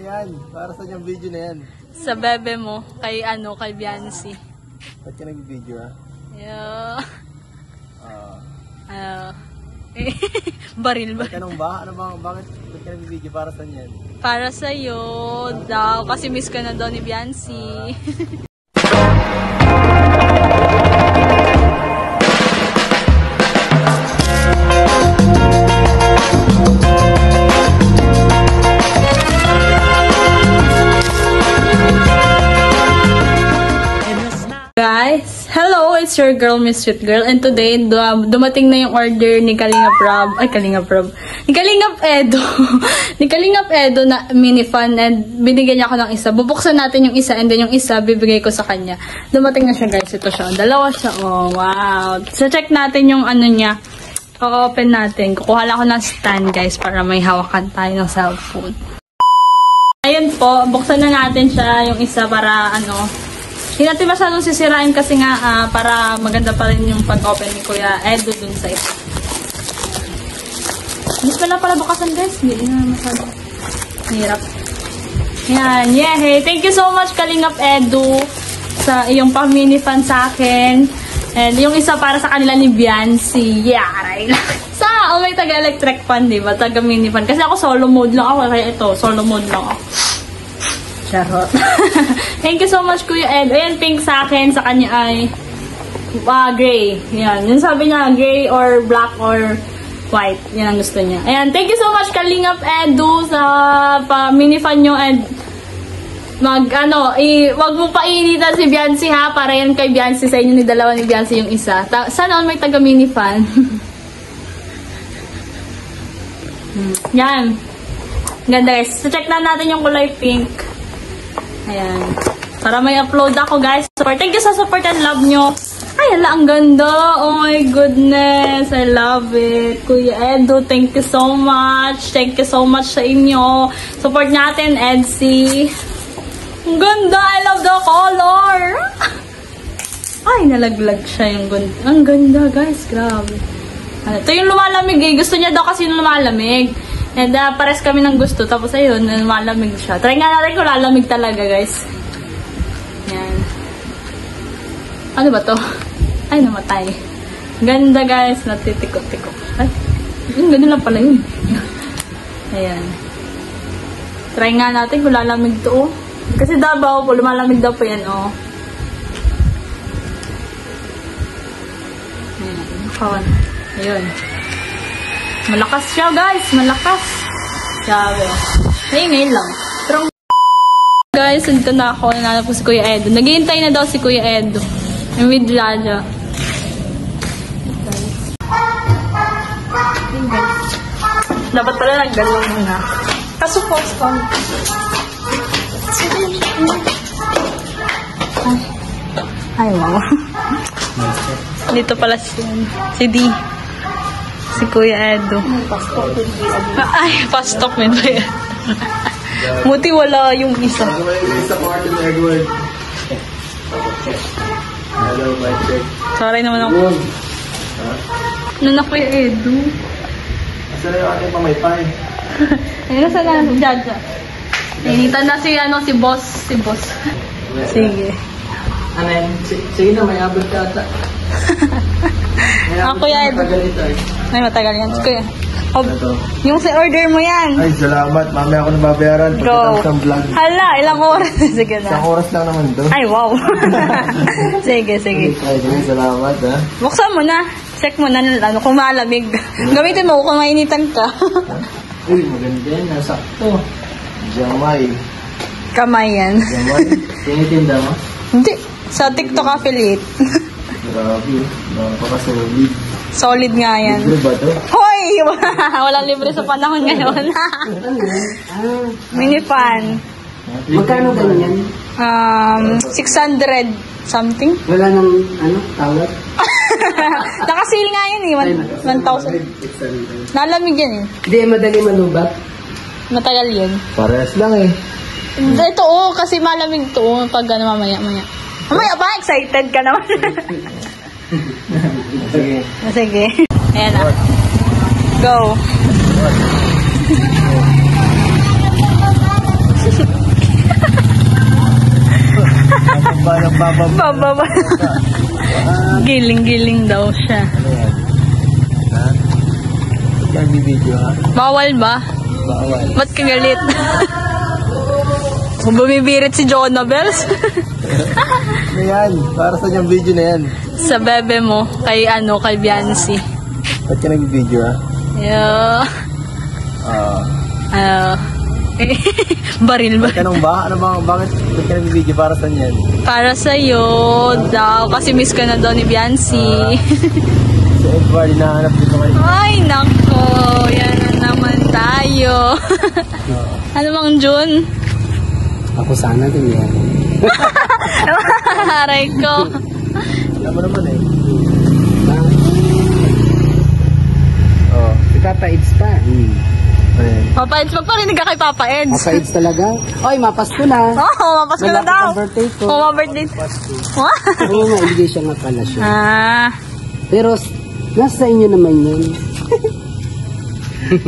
yan? Para sa yung video na yan? Sa bebe mo, kay Biancy. Ba't ka nag-video ha? Yeah. Baril ba? Tanong ba? Ano ba? Bakit ka nag-video? Para saan yan? Para sa'yo daw. Kasi miss ka na daw ni Biancy. Guys, hello, it's your girl, Miss Sweet Girl, and today, dumating na yung order ni Kalingap Rob, ni Kalingap Edo, ni Kalingap Edo na mini fan, and binigyan niya ako ng isa. Bubuksan natin yung isa, and then yung isa, bibigay ko sa kanya. Dumating na siya, guys, ito siya, dalawa siya, oh, wow. So, check natin yung ano niya, o-open natin. Kukuha lang ako ng stand, guys, para may hawakan tayo ng cellphone. Ayun po, buksan na natin siya, yung isa para, hindi natin masyadong sisirain kasi nga para maganda pa rin yung pag-open ni Kuya Edo dun sa ito. Hindi pala bukasan, guys. Hindi na masyadong hirap. Yan, yehey! Thank you so much, Kalingap Edo, sa iyong pang-mini fan sa akin. And yung isa para sa kanila ni Biancy. Yaray lang. May taga-electric fan, diba? Taga-mini fan. Kasi ako solo mode lang ako. Kaya ito, solo mode lang ako. Charot. Thank you so much, Kuya Ed. Ayan, pink sa akin. Sa kanya ay gray. Ayan. Yung sabi niya, gray or black or white. Yan ang gusto niya. Ayan. Thank you so much, Kalingap Edu, sa mini-fan nyo. And wag mo painitan si Biancy, ha? Para yan kay Biancy. Sa inyo ni dalawa ni Biancy yung isa. Sana may taga-mini-fan. Yan. Ganda, guys. So, check na natin yung kulay pink. Ayan. Para may upload ako, guys. Support. Thank you sa support and love nyo. Ay, ala, ang ganda. Oh my goodness. I love it. Kuya Edo, thank you so much. Thank you so much sa inyo. Support natin, Edsy. Ang ganda. I love the color. Ay, nalaglag siya yung ganda. Ang ganda, guys. Grabe. Ito yung lumalamig eh. Gusto niya daw kasi yung lumalamig. And pares kami ng gusto. Tapos ayun, malamig siya. Try nga natin kung lalamig talaga, guys. Yan. Ano ba to? Ay, namatay. Ganda, guys. Natitikot-tikot. Ay, ganda lang pala yun. Ayan. Try nga natin kung lalamig to. Kasi Davao po, lumalamig daw po yan, oh. Ayan. Ayun. Malakas siya, guys. Malakas. Sabi. Ngayon lang. Pero, guys, dito na ako. Nananap ko si Kuya Edo. Naghihintay na daw si Kuya Edo. Yung with Laja. Dapat pala naggalong muna. Kasupos ko. Ay, wow. Dito pala si D. Si Kuya Edo. Ay, pastok min ba yan? Buti wala yung isa. Sorry naman ako. Ano na Kuya Edo? Saan yung ating pamaypay? Ayun, saan na si Jaja? Nainitan na si boss. Sige. Ano yan? Sige na, may abot ka ata. Kuya Edo. Ay, matagal yan. Kuya. Yung sa order mo yan. Ay, salamat. Mamaya ako nababayaran. Go. Hala, ilang oras? Sige na. Isang oras lang naman doon. Ay, wow. Sige. Ay, salamat, ha. Buksan mo na. Check mo na kung malamig. Gamitin mo kung mainitan ka. Uy, maganda yan. Nasakto. Jamay. Kamay yan. Jamay. Tinitinda mo? Hindi. Sa TikTok affiliate. Grabe. Napaka-solid. Solid nga yan. Libre ba ito? Hoy! Walang libre sa panahon ngayon. Mini fan. Magkano ganyan? 600 something. Wala nang tawad? Nakasil nga yun eh. 1,000. Nalamig yan eh. Hindi, madali malubat. Matagal yun. Parehas lang eh. Ito kasi malamig to pag mamaya. Mamaya ba? Excited ka naman. Sige. Ayan na. Go. Bababa. Giling-giling daw siya. Ano yan? Ha? Yan, bibidyo ha? Bawal ba? Bawal. Ba't ka galit? Kung bumibirit si Jonabels. Ano yan? Para sa yung video na yan? Sa bebe mo, kay Biancy. Ba't ka nagbibidyo ha? Yeah. Baril ba? Tanong ba? Ano ba? Bakit ba't ka nagbibidyo? Para saan yan? Para sa'yo daw. Kasi miss ka na daw ni Biancy. Si Edward, hinahanap dito kayo. Ay, nako. Yan na naman tayo. Ano bang Jun? Ako sana din yan. Aray ko. Alam mo naman eh. Si Papa Eds pa. Ayan. Papa Eds, magparinig ka kay Papa Eds. Papa Eds talaga? Oy, mapasko na. Mapas ko na Malapit daw. ang birthday ko. Birthday. Oo nga, ibigay siya nga pala siya. Pero, Nasa inyo naman yun.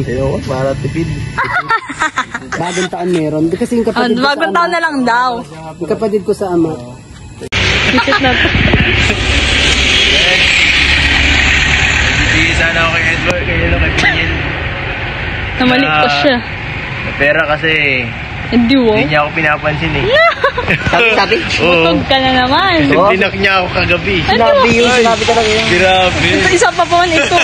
Ayoko, para tipid. Bagong taon meron. Kasi yung kapatid ko sa bagong taon na lang daw. Yung kapatid ko sa ama. Visit na to. Hindi sana ako kay Edward, kaya lang kay Pinyin. Namalik ko siya. Pera kasi Hindi hindi niya ako pinapansin eh. Sabi? Oo. Butog ka na naman. Binak niya ako kagabi. Sinabi yun, sinabi talaga yun. Grabe. Isa pa man ito.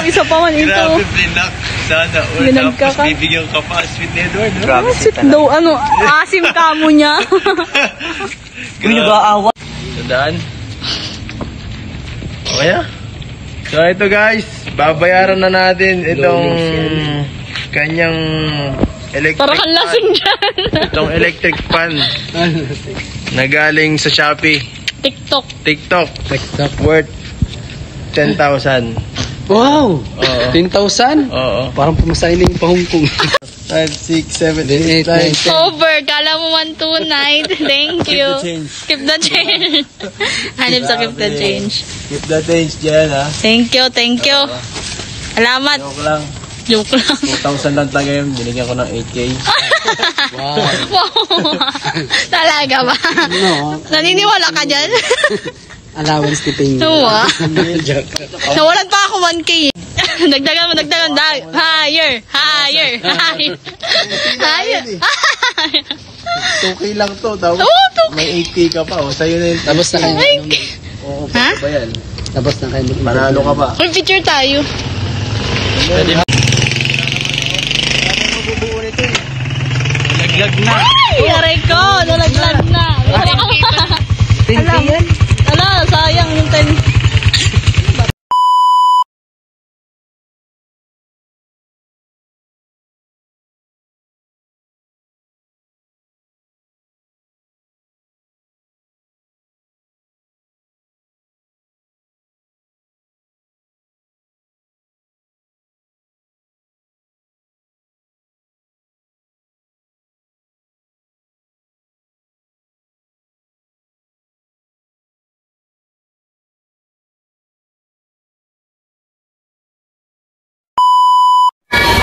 Grabe, binak. Sana. Binag ka Tapos ka? bibigyan ka pa. Sweet ni Edward. no? Grabe. Sweet daw, asim ka mo niya. Uy, nag-aawa. Tandaan. Okay na. So ito guys, babayaran na natin itong kanyang electric Para kang lasing dyan. Itong electric fan na galing sa Shopee. TikTok. TikTok. Worth 10,000. Wow! Oo. 10,000? Oo. Parang pumasahin na yung pa Hong Kong. 5, 6, 7, 8, 9, 10. Over. Kala mo 129. Thank you. Keep the change. Hanip sa keep the change. Keep the change dyan ha. Thank you. Salamat. Joke lang. Joke lang. 2,000 lang tayo ngayon. Binigyan ko ng 8K. Wow. Talaga ba? No. Naniniwala ka dyan? Allowance ni Ping. Tuwa. Nawalan pa ako 1K. Dagdagan. Higher. 2K lang to. Tapos may 8K ka pa. O, sa'yo na yun. Tapos na kayo. Oo, Ha? ba yan? Tapos na kayo. Panalo ka pa. Full picture tayo. Laglag na. Ay, aray ko. Nalaglag na. Ala, sayang yung 10.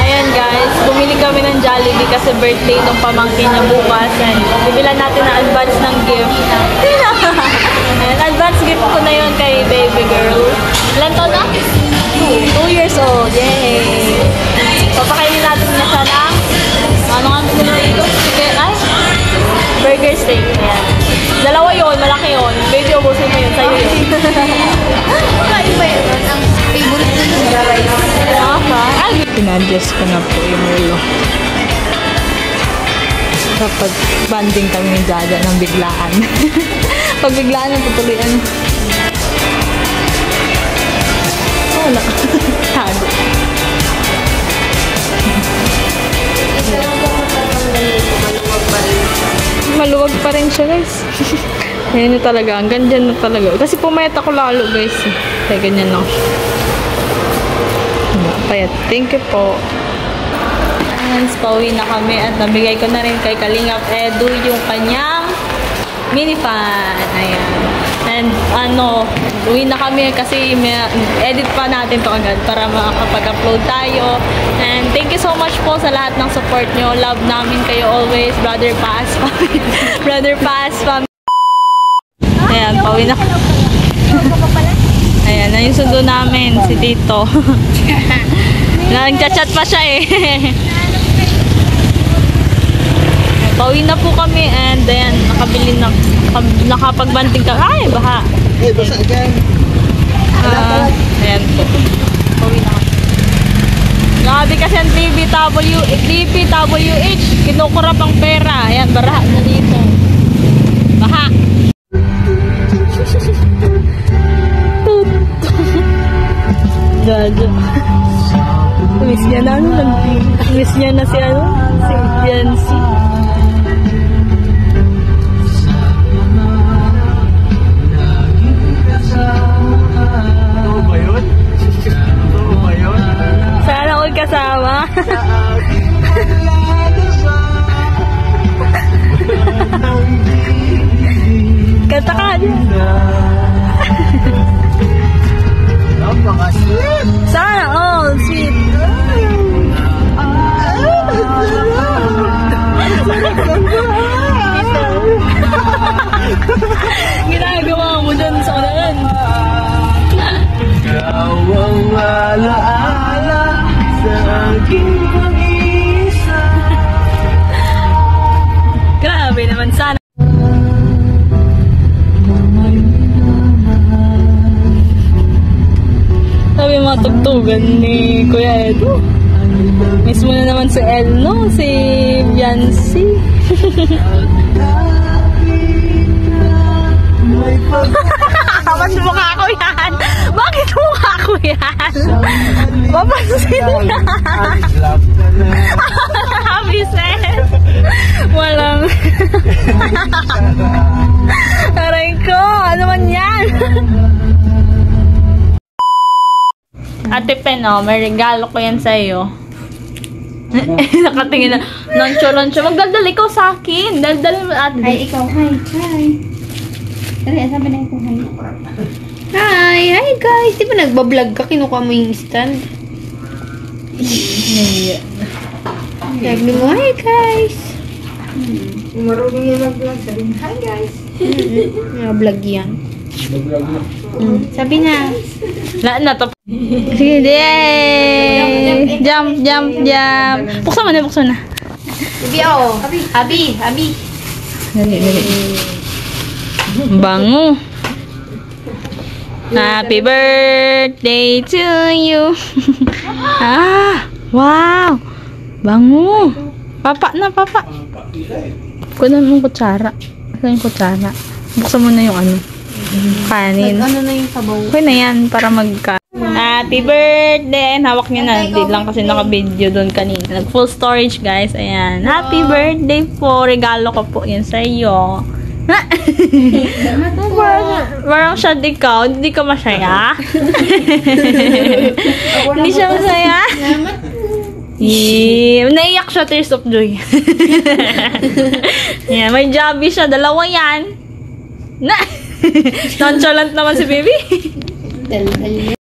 Ayan guys, bumili kami ng Jollibee kasi birthday ng pamangkin niya bukas and bibilan natin na advance ng gift. Ayan, advance gift ko na yun kay baby girl. Ilan taon na? 2 years old. Yay! Papakainin natin niya siya ng ano nga gusto nila dito? Burger steak. Ayan. Dalawa yun, malaki yun. Baby, ubusin mo yun. Sa'yo yun. Kain ba yun? Ang favorite na yung rice. Pinadjust ko na po yung ulo. Kapag banding kami ni Jaja ng biglaan. Pag biglaan ang tutuloyan. Wala. Tago. Maluwag pa rin siya guys. Ayan na talaga. Ang ganda na talaga. Kasi pumayat ako lalo guys. Kaya ganyan lang siya. Payat. Thank you po. Ayan, pauwi na kami at nabigay ko na rin kay Kalingap Edu yung kanyang mini fan. Ayan. And uwi na kami kasi edit pa natin to agad para makakapag-upload tayo. And thank you so much po sa lahat ng support nyo. Love namin kayo always. Brother Paz family. Brother Paz family. Ayan. Ayan, pauwi na. Ayan, na yung sundo namin, si Tito. Nag-chat pa siya eh. Pauwi na po kami and ayan, nakapagbanting ka. Ay, baha. Eh, basa dyan. Ayan po. Pauwi na kami. Grabe kasi ang DPWH. Kinukurap ang pera. Ayan, baraha na dito. Baha. Gago. Miss niya na ano? Miss niya na si ano? Si Yancy. Sana all kasama. Kata ka din. Sana all sweet. Ginagawa mo dyan sa unahan. Ikaw ang alaala sa aking pag-iisa. Grabe naman sana. Sabi mga tugtugan ni Kuya Edo. Miss mo na naman si El, no? Si Yancy. Ba't mukha ko yan? Bakit mukha ko yan? Mapansin na. Happy set. Walang. Aray ko, ano man yan? Ate Pen, oh, may regalo ko yan sa'yo. Nakatingin na. Nonchalant siya. Magdaldal ikaw sa akin. Daldal mo ate. Hi, ikaw. Hi. Hi. Dali, sabi na ito. Hi. Hi. Hi, guys. Di ba nagbablog ka? Kinukuha mo yung stand? Sabi mo, hi, guys. Marunong yung mag-vlog. Sabihin, hi, guys. Vlog yan. Sabi na. Na to. Sige, yay! Jump, jump, jump. Buksan mo na, buksan na. Sabi, oh. Abi. Dali, dali. Bango. Happy birthday to you. Wow. Bango. Papa na, papa. Kunan mo kutsara. Kunan yung kutsara. Buksan mo na yung ano. Kanin. Ano na yung sabaw? Okay na yan para magka. Happy birthday! Hawak niya na. Hindi lang kasi naka-video doon kanina. Nag-full storage, guys. Ayan. Happy birthday po. Regalo ko po yan sa iyo. Parang siya ikaw. Hindi ka masaya? Hindi siya masaya? Naiyak siya. Tears of joy. Ayan. May jobby siya. Dalawa yan. Nonchalant naman si baby. Dal-dal.